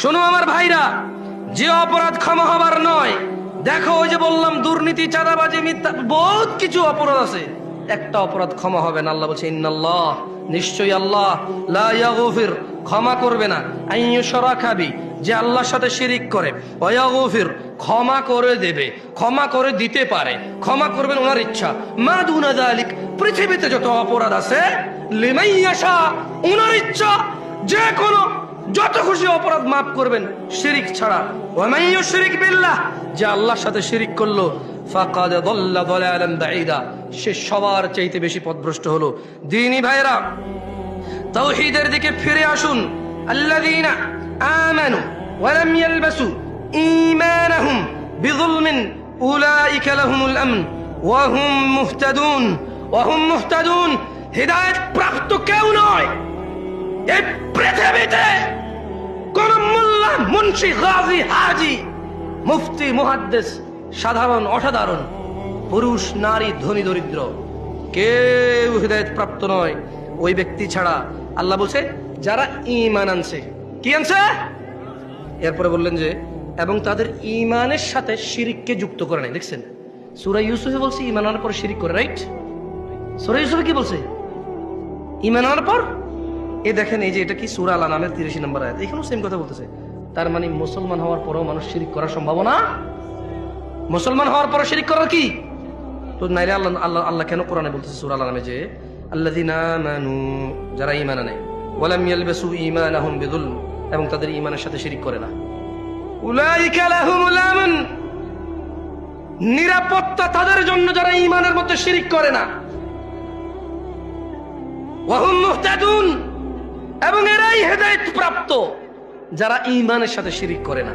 শোনো আমার ভাইরা, যে অপরাধ ক্ষমা হবার নয়, দেখো ওই যে বললাম দুর্নীতি, চাঁদাবাজি, মিথ্যা, বহুত কিছু অপরাধ আছে, একটা অপরাধ ক্ষমা হবে না। আল্লাহ বলছে ইন্নাল্লাহ, নিশ্চয়ই আল্লাহ, লা ইয়াগফির, ক্ষমা করবে না, আইয়ুশরাকা বি, যে আল্লাহর সাথে শিরিক করে, ওয়া ইয়াগফির, ক্ষমা করে দেবে, ক্ষমা করে দিতে পারে, ক্ষমা করবেন ওনার ইচ্ছা, মা দুনা যালিক, পৃথিবীতে যত অপরাধ আছে, লিমান ইয়াশা, ওনার ইচ্ছা, যে কোনো যত খুশি অপরাধ মাফ করবেন শিরিক ছাড়া। ওয়া মান ইউশরিক বিল্লাহ, যে আল্লাহর সাথে শিরিক করলো, ফাকাদ দাল্লা দালালান বাঈদা, সে সবার চাইতে বেশি পথভ্রষ্ট হলো। দ্বীনি ভাইরা, তাওহীদের দিকে ফিরে আসুন। আল্লাযীনা আমানু ওয়া লাম ইয়ালবাসু ঈমানাহুম বিযুলমিন উলাইকা লাহুমুল আমন ওয়া হুম মুহতাদুন, ওয়া হুম মুহতাদুন, হিদায়াত প্রাপ্ত কেউ নয় এই পৃথিবীতে। কোন মোল্লা, মুন্সি, গাজী, হাজী, মুফতি, মুহাদ্দিস, সাধারণ অসাধারণ, পুরুষ নারী, ধনী দরিদ্র, কেউ হিদায়াত প্রাপ্ত নয় ওই ব্যক্তি ছাড়া। আল্লাহ বলছে যারা ঈমান আনছে। কি আনছে? এরপরে বললেন যে এবং তাদের ঈমানের সাথে শিরিককে যুক্ত করে নাই। দেখছেন সূরা ইউসুফে বলছে ঈমান আনার পর শিরিক করে, রাইট? সূরা ইউসুফে কি বলছে? ঈমান আনার পর। এ দেখেন, এই যে এটা কি সূরা আল আনামের 83 নম্বর আয়াত, এখানেও সেম কথা বলতেছে। তার মানে মুসলমান হওয়ার পরেও মানুষ শিরিক করার সম্ভাবনা, মুসলমান হওয়ার পরে শিরিক করার কি তো নাইলে আল্লাহ আল্লাহ আল্লাহ কেন কোরআনে বলতেছে সূরা আল আনামে যে আল্লাযীনা আমানু, যারা ঈমান আনে, ওয়া লাম ইয়ালবাসু ঈমানাহুম বিযুলম, এবং তাদের ঈমানের সাথে শিরিক করে না, উলাইকা লাহুমুল আমন, নিরাপত্তা তাদের জন্য যারা ঈমানের মধ্যে শিরিক করে না, ওয়া হুম মুহতাদুন, এবং এরাই হেদায়েত প্রাপ্ত যারা ঈমানের সাথে শিরিক করে না।